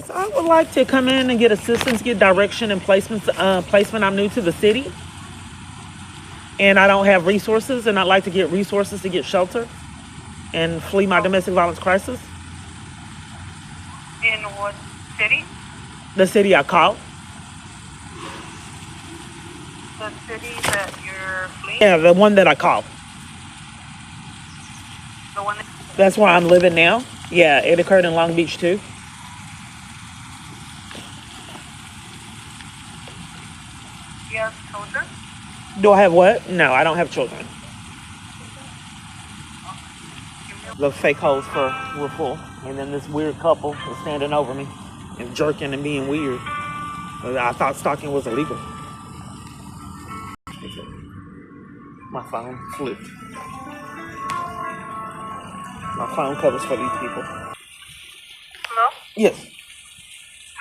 Yes, I would like to come in and get assistance, get direction and placement. I'm new to the city, and I don't have resources, and I'd like to get resources to get shelter and flee my Oh, domestic violence crisis. in what city? The city I called. The city that you're fleeing? Yeah, the one that I called. The one that That's where I'm living now. Yeah, it occurred in Long Beach too. you have children? Do I have what? No, I don't have children. Give me The fake hoes were full, and then this weird couple was standing over me and jerking and being weird. I thought stalking was illegal. My phone flipped. My phone covers for these people. Hello? Yes.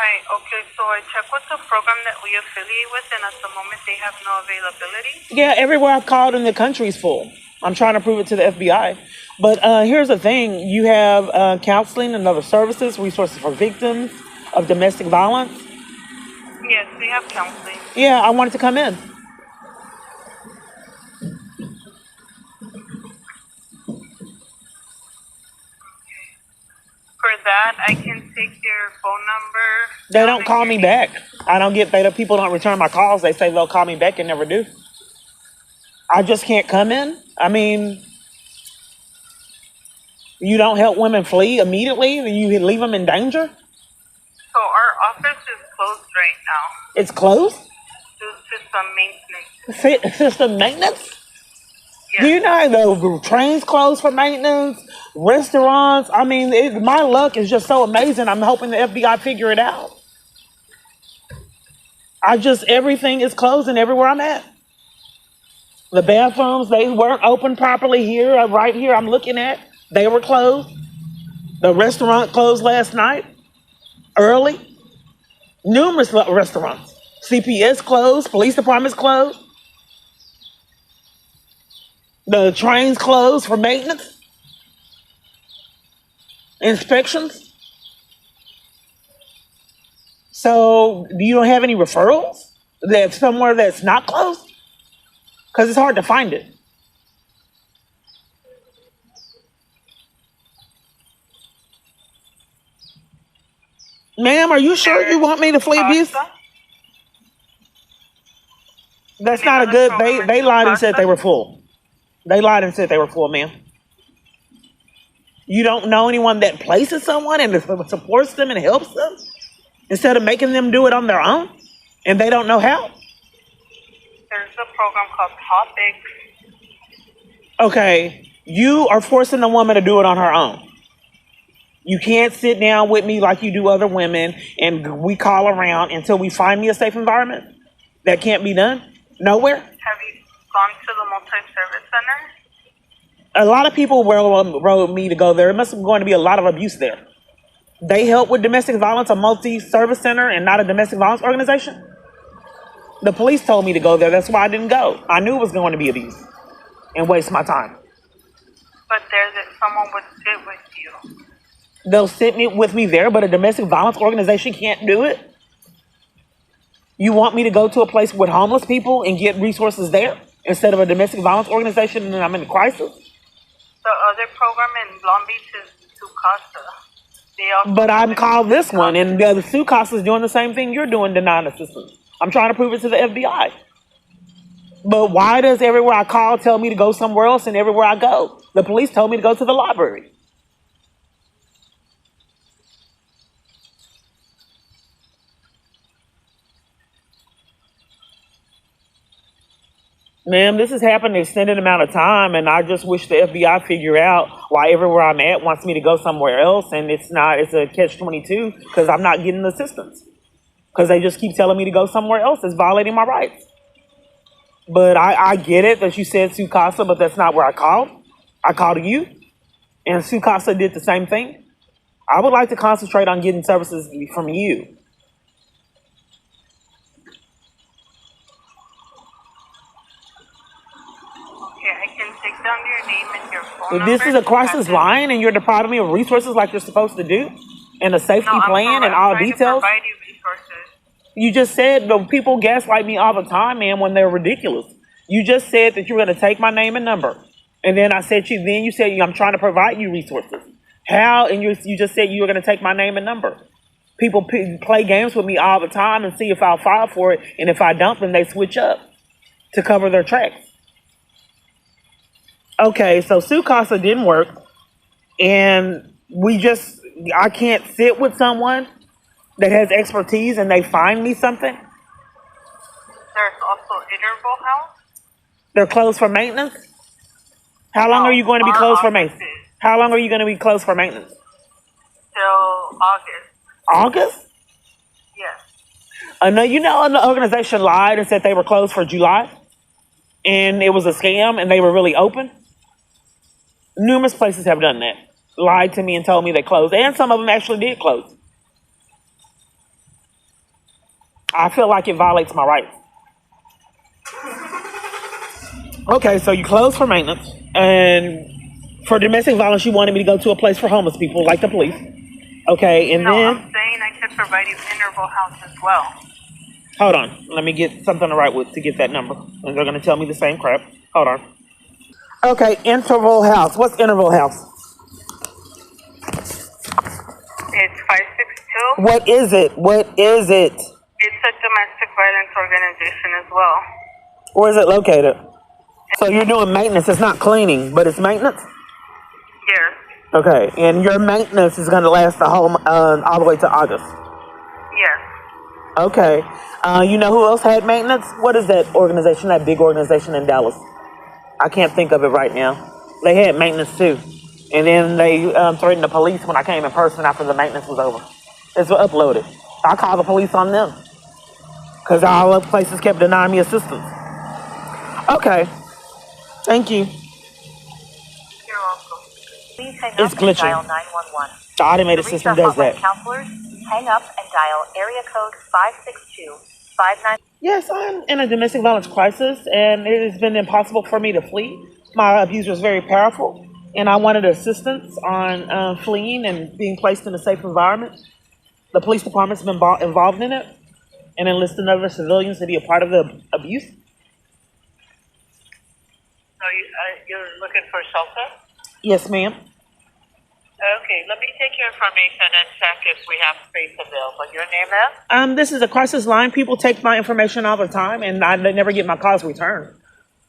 Hi, okay, so I checked with the program that we affiliate with, and at the moment they have no availability. Yeah, everywhere I've called in the country is full. I'm trying to prove it to the FBI. But here's the thing. You have counseling and other services, resources for victims of domestic violence. Yes, we have counseling. Yeah, I wanted to come in. For that, I can take your phone number They down don't and call your me name. back. I don't get paid. People don't return my calls. They say they'll call me back and never do. I just can't come in. I mean, you don't help women flee immediately. You leave them in danger. So our office is closed right now It's closed. due to some maintenance. System maintenance. Do Yes. you know the trains closed for maintenance? Restaurants. I mean, my luck is just so amazing. I'm hoping the FBI figure it out. Everything is closing everywhere I'm at. The bathrooms, they weren't open properly here. Right here, I'm looking at. They were closed. The restaurant closed last night, early. Numerous restaurants. CPS closed. Police departments closed. The trains closed for maintenance, inspections. So, do you don't have any referrals that somewhere that's not closed? Because it's hard to find it. Ma'am, are you sure you There's want me to flee abuse? Casa. That's Name not a of the good. program They is lied and said they Casa. were full. They lied and said they were full, ma'am. You don't know anyone that places someone and supports them and helps them instead of making them do it on their own, and they don't know how. There's a program called Topics. Okay, you are forcing the woman to do it on her own. You can't sit down with me like you do other women and we call around until we find me a safe environment. That can't be done. Nowhere. Have you gone to the multi-service center? A lot of people wrote me to go there. It must be going to be a lot of abuse there. They help with domestic violence, a multi-service center, and not a domestic violence organization. The police told me to go there. That's why I didn't go. I knew it was going to be abuse and waste my time. But there's someone would sit with you. They'll sit with me there, but a domestic violence organization can't do it. You want me to go to a place with homeless people and get resources there instead of a domestic violence organization and I'm in a crisis? The other program in Long Beach is Casa. They also But I'm do called this one, Casa. and the other Sue Costa's doing the same thing you're doing, denying assistance. I'm trying to prove it to the FBI. But why does everywhere I call tell me to go somewhere else, and everywhere I go, the police told me to go to the library? Ma'am, this has happened an extended amount of time, and I just wish the FBI figure out why everywhere I'm at wants me to go somewhere else, and it's a catch-22 because I'm not getting assistance. Because they just keep telling me to go somewhere else. It's violating my rights. But I get it that you said Sue Casa, but that's not where I called. I called you, and Sue Casa did the same thing. I would like to concentrate on getting services from you. Okay, I can take down your name and your phone If number this is a to have crisis them. line and you're depriving me of resources like you're supposed to do, and a safety No, plan and all I'm trying to details? provide you resources. You just said the people gaslight me all the time, man, when they're ridiculous. You just said that you're going to take my name and number. And then I said you said I'm trying to provide you resources. How? And you just said you were going to take my name and number. People play games with me all the time and see if I'll file for it. And if I don't, then they switch up to cover their tracks. Okay, so Sue Casa didn't work. And I can't sit with someone that has expertise and they find me something. There's also Interval House. They're closed for maintenance. How long are you going to be closed for maintenance? How long are you going to be closed for maintenance? Till August. August? Yes. No, you know, the organization lied and said they were closed for July, and it was a scam, and they were really open. Numerous places have done that. Lied to me and told me they closed, and some of them actually did close. I feel like it violates my rights. Okay, so you closed for maintenance, and for domestic violence, you wanted me to go to a place for homeless people, like the police. Okay, and no, then... I'm saying I could provide you Interval House as well. Hold on. Let me get something to write with to get that number. And they're going to tell me the same crap. Hold on. Okay, Interval House. What's Interval House? It's 562. What is it? What is it? It's a domestic violence organization as well. Where is it located? So you're doing maintenance. It's not cleaning, but it's maintenance? Yes. Okay, and your maintenance is going to last all the way to August? Yes. Okay. You know who else had maintenance? What is that organization, that big organization in Dallas? I can't think of it right now. They had maintenance too. And then they threatened the police when I came in person after the maintenance was over. It's uploaded. I called the police on them because all the places kept denying me assistance. Okay. Thank you. You're welcome. Please hang It's up and glitching. dial 911. The automated To reach system our does hotline that. counselors, hang up and dial area code 562-59. Yes, I'm in a domestic violence crisis, and it has been impossible for me to flee. My abuser is very powerful, and I wanted assistance on fleeing and being placed in a safe environment. The police department's been involved in it and enlisting other civilians to be a part of the abuse. So you're looking for shelter? Yes, ma'am. Okay, let me take your information and check if we have space available. Your name is? This is a crisis line. People take my information all the time, and they never get my calls returned.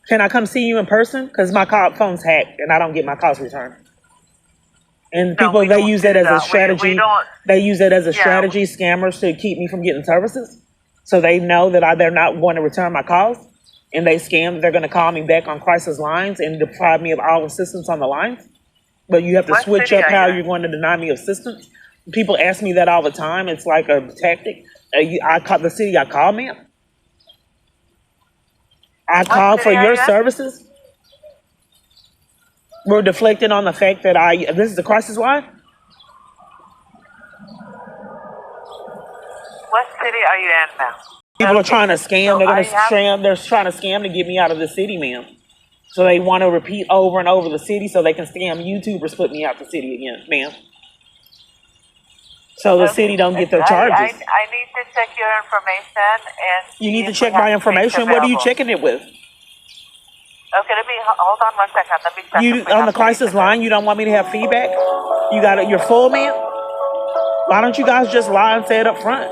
Can I come see you in person? Because my phone's hacked, and I don't get my calls returned. And No, people, we they don't use do it as a that. strategy. We don't. They use it as a Yeah. strategy, scammers, to keep me from getting services. So they know that they're not going to return my calls, and they scam. They're going to call me back on crisis lines and deprive me of all assistance on the lines. But you have to What switch city up are how you in? you're going to deny me assistance. People ask me that all the time. It's like a tactic. I call the city I call, ma'am. I call for city are your you in? services. We're deflecting on the fact that this is a crisis line. What city are you in now? People are trying to scam. So They're going to I have- scam. They're trying to scam to get me out of the city, ma'am. So they want to repeat over and over the city so they can scam YouTubers, put me out the city again, ma'am. So the city don't get their charges. I need to check your information and. You need to see if check we have my space information. What are you available. checking it with? Okay, hold on 1 second. Let me check. You if we on have the crisis space line? You don't want me to have feedback? You got it. You're full, ma'am. Why don't you guys just lie and say it up front?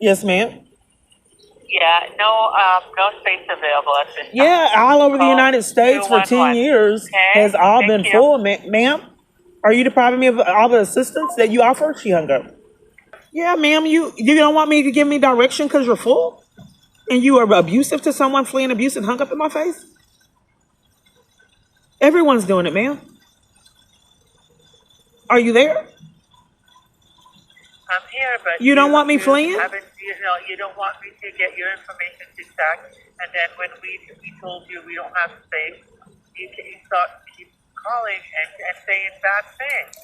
Yes, ma'am. Yeah, no space available at this time. Yeah, all over the Call United States for 10 211. years Okay, has all thank been you. full, ma'am. Are you depriving me of all the assistance that you offer? She hung up. Yeah, ma'am, you don't want me to give me direction because you're full? And you are abusive to someone fleeing abuse and hung up in my face? Everyone's doing it, ma'am. Are you there? I'm here, but You don't want me fleeing? You don't want me to get your information to check, and then when we told you we don't have space, you keep calling and saying bad things.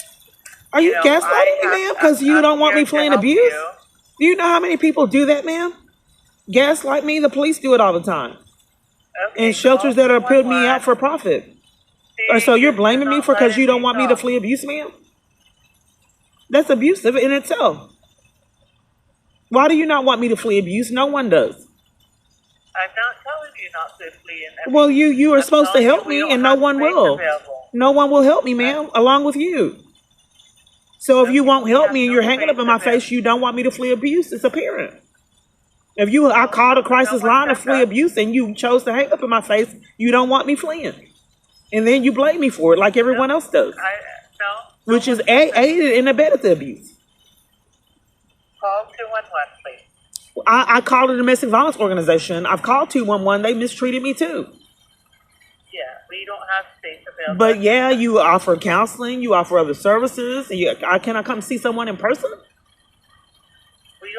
Are you know, gaslighting me, ma'am? Because you I'm don't want me here to fleeing help abuse? you. Do you know how many people do that, ma'am? Gaslight me? The police do it all the time. Okay, And shelters call that are putting me 211. out for profit. See, So you're you're blaming me not because you don't letting want me know. to flee abuse, ma'am? That's abusive in itself. Why do you not want me to flee abuse? No one does. I'm not telling you not to flee in abuse. Well, you are I'm supposed to telling you help we me, don't and no have one space will. available. No one will help me, ma'am, along with you. So if you Okay, won't we help have me and no you're hanging up space in my available. face, you don't want me to flee abuse. It's apparent. I called a crisis No one line to said flee that. abuse, and you chose to hang up in my face. You don't want me fleeing, and then you blame me for it, like everyone else does, No which is one said that. aided and abetted the abuse. Call 211, please. I called a domestic violence organization. I've called 211. They mistreated me too. Yeah, we don't have space available. But yeah, you offer counseling, you offer other services. Can I come see someone in person? We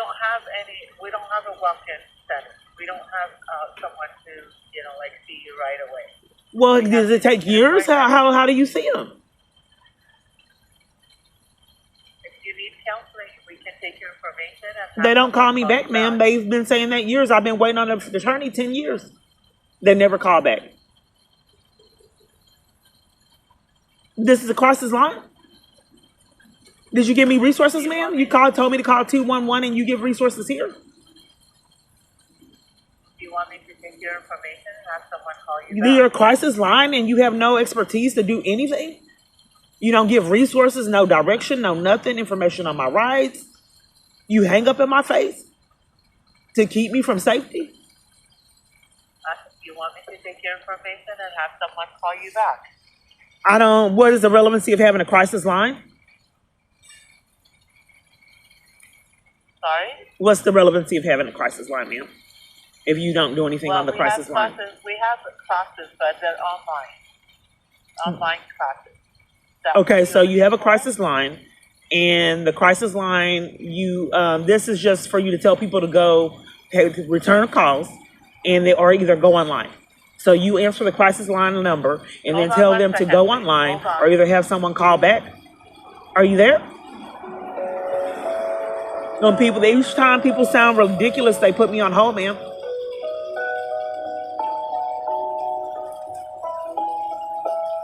don't have a walk-in center. We don't have someone to, like see you right away. Well, does it take years? How do you see them? If you need counseling, we can take your information and They don't call someone me call back, you ma'am. They've been saying that years. I've been waiting on an attorney 10 years. They never call back. This is a crisis line? Did you give me resources, ma'am? You told me to call 211 and you give resources here? Do you want me to take your information and have someone call you back? You're a crisis line and you have no expertise to do anything? You don't give resources, no direction, no nothing, information on my rights. You hang up in my face to keep me from safety? You want me to take your information and have someone call you back? What is the relevancy of having a crisis line? Sorry? What's the relevancy of having a crisis line, ma'am? If you don't do anything on the crisis line. We have classes, but they're online. Online classes. Okay, so you have a crisis line, and the crisis line, this is just for you to tell people to go to return calls, or either go online. So you answer the crisis line number, and then tell them to go online, or either have someone call back. Are you there? Each time people sound ridiculous, they put me on hold, ma'am.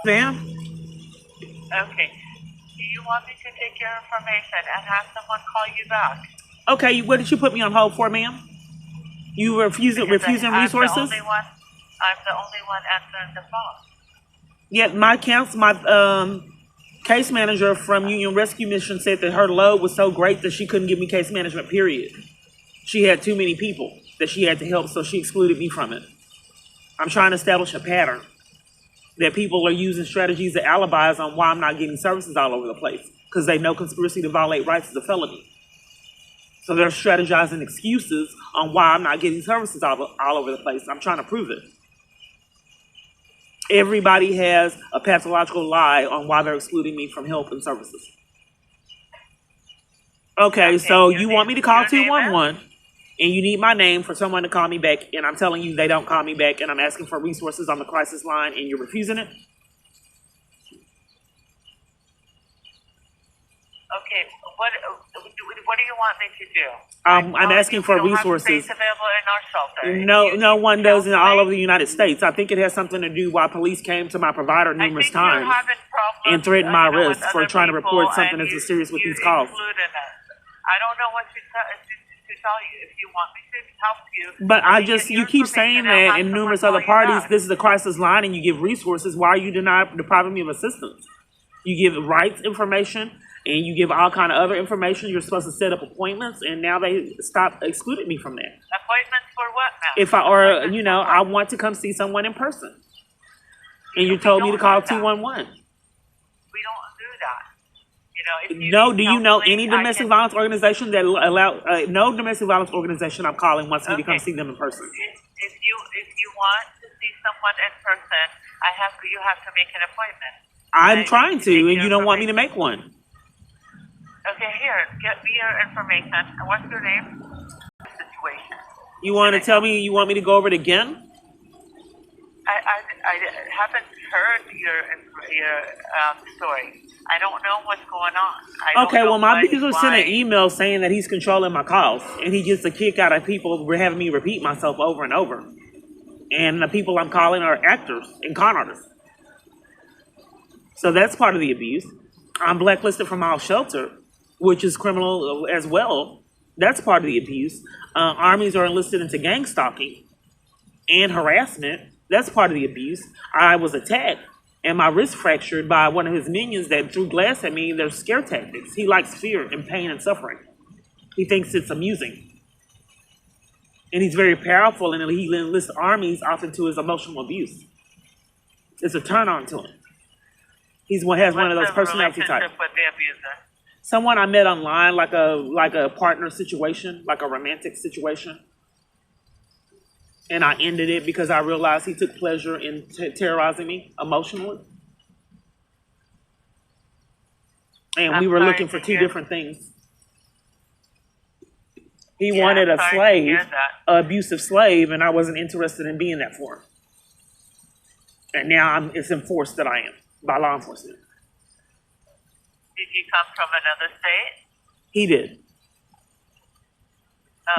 Ma'am? Okay. Do you want me to take your information and have someone call you back? Okay, what did you put me on hold for, ma'am? You refusing resources? I'm the only one answering the phone. Yeah, my case manager from Union Rescue Mission said that her load was so great that she couldn't give me case management, period. She had too many people that she had to help, so she excluded me from it. I'm trying to establish a pattern that people are using strategies as alibis on why I'm not getting services all over the place, because they know conspiracy to violate rights is a felony. So they're strategizing excuses on why I'm not getting services all over the place. I'm trying to prove it. Everybody has a pathological lie on why they're excluding me from help and services. Okay, so you want me to call 211, and you need my name for someone to call me back, and I'm telling you they don't call me back, and I'm asking for resources on the crisis line, and you're refusing it? Okay, what do you want me to do? I'm asking for resources. We don't have space available in our shelter. No one does in all over the United States. I think it has something to do why police came to my provider numerous times and threatened my arrest for trying to report something as serious with these calls. I don't know what to tell you. If you want me to help you, But you keep saying that in numerous other parties, this is a crisis line, and you give resources. Why are you depriving me of assistance? You give rights information, and you give all kind of other information. You're supposed to set up appointments, and now they stop excluding me from that. Appointments for what now? I want to come see someone in person, and you told me to call 211. We don't do that. Do you know any domestic violence organization that allow no domestic violence organization I'm calling wants me to come see them in person? If you want to see someone in person, you have to make an appointment. I'm trying to, and you don't want me to make one. Okay, here, get me your information. What's your name? Situation. You want to tell me? You want me to go over it again? I haven't heard your story. I don't know what's going on. Okay, well, my abuser sent an email saying that he's controlling my calls, and he gets a kick out of people having me repeat myself over and over. And the people I'm calling are actors and con artists. So that's part of the abuse. I'm blacklisted from all shelter, which is criminal as well. That's part of the abuse. Armies are enlisted into gang stalking and harassment. That's part of the abuse. I was attacked and my wrist fractured by one of his minions that threw glass at me. They're scare tactics. He likes fear and pain and suffering. He thinks it's amusing. And he's very powerful, and he enlists armies off into his emotional abuse. It's a turn on to him. Has one of those personality types. What's the relationship with the abuser? Someone I met online, like a partner situation, like a romantic situation. And I ended it because I realized he took pleasure in terrorizing me emotionally. And we were looking for two different things. He wanted a slave, an abusive slave, and I wasn't interested in being that for him. And now it's enforced that I am by law enforcement. Did you come from another state? He did.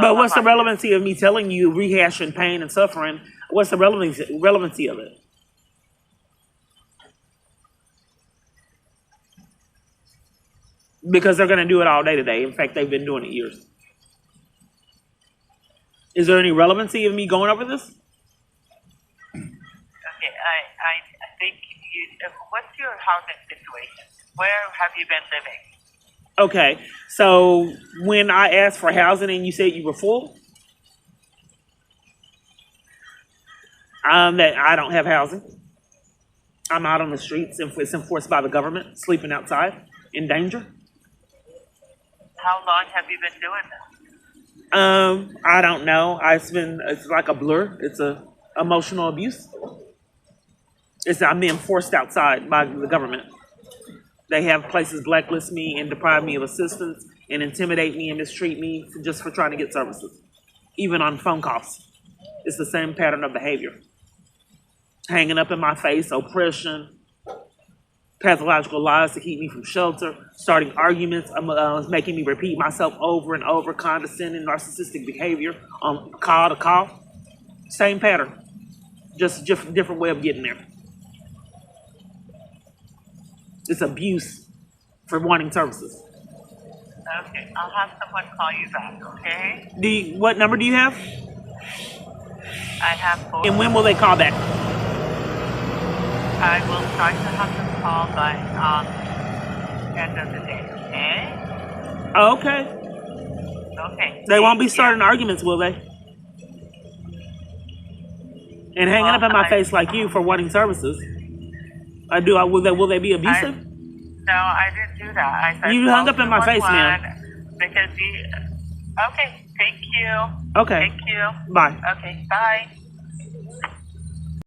But what's the relevancy of me telling you, rehashing pain and suffering? What's the relevancy of it? Because they're going to do it all day today. In fact, they've been doing it years. Is there any relevancy of me going over this? Okay, I think what's your housing situation? Where have you been living? Okay, so when I asked for housing and you said you were full, that I don't have housing. I'm out on the streets, and it's enforced by the government, sleeping outside in danger. How long have you been doing this? I don't know. It's like a blur. It's a emotional abuse. I'm being forced outside by the government. They have places blacklist me and deprive me of assistance and intimidate me and mistreat me just for trying to get services. Even on phone calls. It's the same pattern of behavior. Hanging up in my face, oppression, pathological lies to keep me from shelter, starting arguments, making me repeat myself over and over, condescending, narcissistic behavior on call to call. Same pattern, just different way of getting there. It's abuse for wanting services. Okay, I'll have someone call you back, okay? What number do you have? I have 4. And when will they call back? I will try to have them call by end of the day, okay? Okay. Okay. They won't be starting arguments, will they? And hanging up in my face like you for wanting services. Will they be abusive? No, I didn't do that. I said you hung up in my face, ma'am. Because okay, thank you. Okay. Thank you. Bye. Okay, bye.